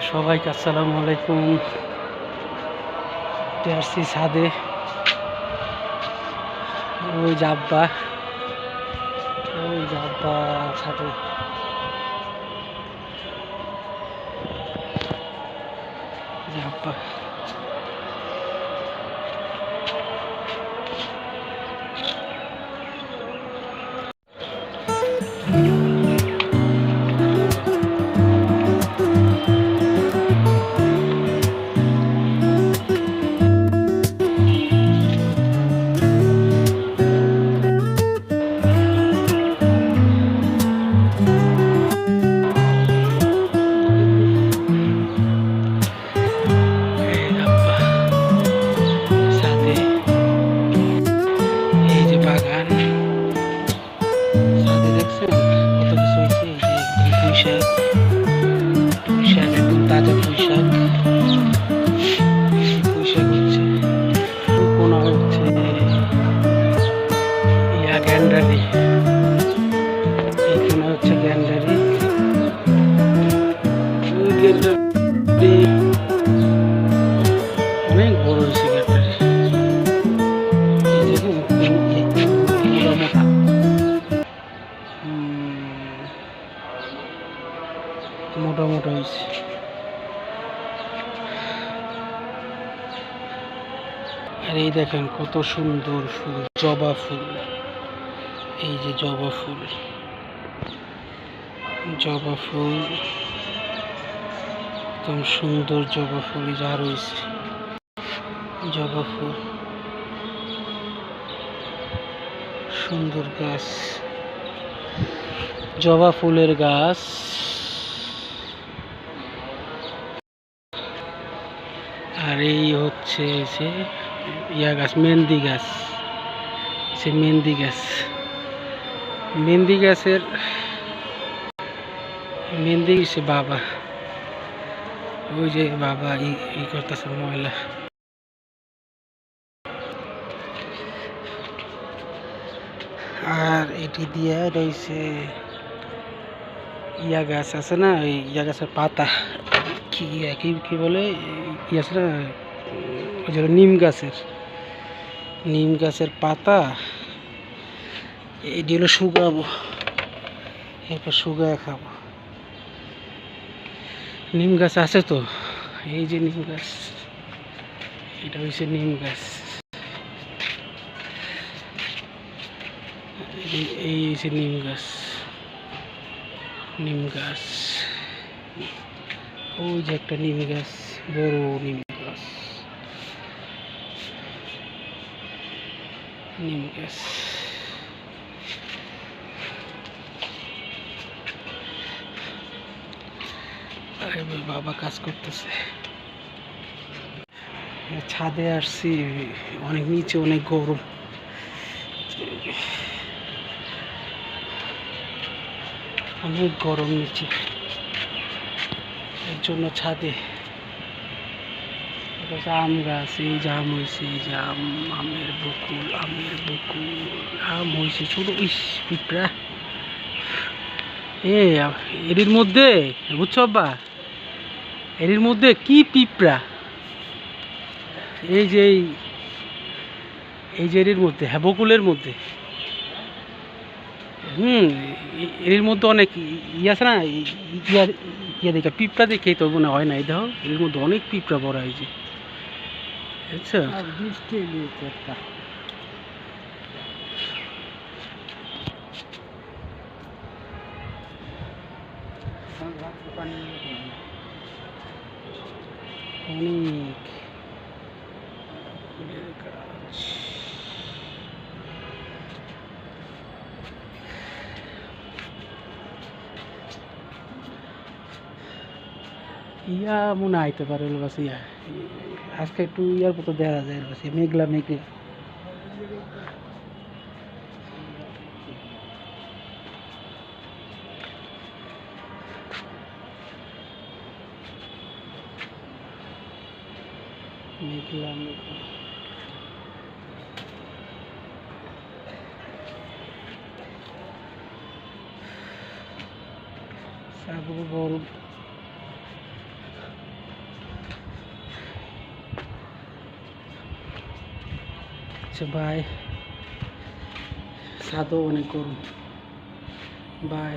সবাইকে আসসালামু আলাইকুম। আসছি ছাদে, ওই জাব্বা ছাদে। জাব্বা ছাদে, এই যে বাগান। ছাদে দেখছেন কত কিছু হয়েছে। এই যে পুঁই শাক, একদম তাজা পুঁই শাক। পুঁই শাক হচ্ছে, কোনা হচ্ছে গ্যান্ডারি। এই কোনা হচ্ছে গ্যান্ডারি। অনেক বড় হয়েছে গ্যান্ডারি। মোটা মোটা হয়েছে। আর এই দেখেন কত সুন্দর ফুল, জবা ফুল। এই যে জবা ফুল, একদম সুন্দর জবা ফুল যা রয়েছে। জবা ফুল, সুন্দর গাছ, জবা ফুলের গাছ। আর এই হচ্ছে যে ইয়া গাছ, মেহেন্দি গাছ। মেহেন্দি গাছের মেহেন্দি সে বাবা, ওই যে বাবা ই করতেছে ময়লা। আর এটি দিয়ে রয়েছে ইয়া গাছ আছে না, ওই ইয়া গাছের পাতা, কি বলে কি আছে না, ওই যে নিম গাছের পাতা। এটি হলো শুকাবো, এরপর শুকায় খাবো। নিম গাছ আছে তো, এই যে নিম গাছ, এটা হচ্ছে নিম গাছ। এই যে নিম গাছ, ওই যে একটা নিম গাছ, বড় নিম গাছ। বাবা কাজ করতেছে। ছাদে আসছি, অনেক নিচে, অনেক গরম। নিচে, এর জন্য ছাদে। আম গাছ, এই যে আম হয়েছে, এই যে আমের বকুল, আম হয়েছে ছোট। ইস পিঁপড়া এর মধ্যে, বুঝছো আব্বা, এর মধ্যে কি পিঁপড়া। এই যে এর মধ্যে, হ্যাঁ বকুলের মধ্যে। এর মধ্যে অনেক আছে না, দেখে পিঁপড়া দেখে তো মনে হয় না। এই দেখো এর মধ্যে অনেক পিঁপড়া বড় হয়েছে, বুঝছো। অনেক ইয়া মনে আইতে পারে বাস। ইয়া আজকে একটু ইয়ার মতো দেখা যায় বাস, মেঘলা মেঘলা। গরম। আচ্ছা বাই, ছাদও অনেক গরম, বাই।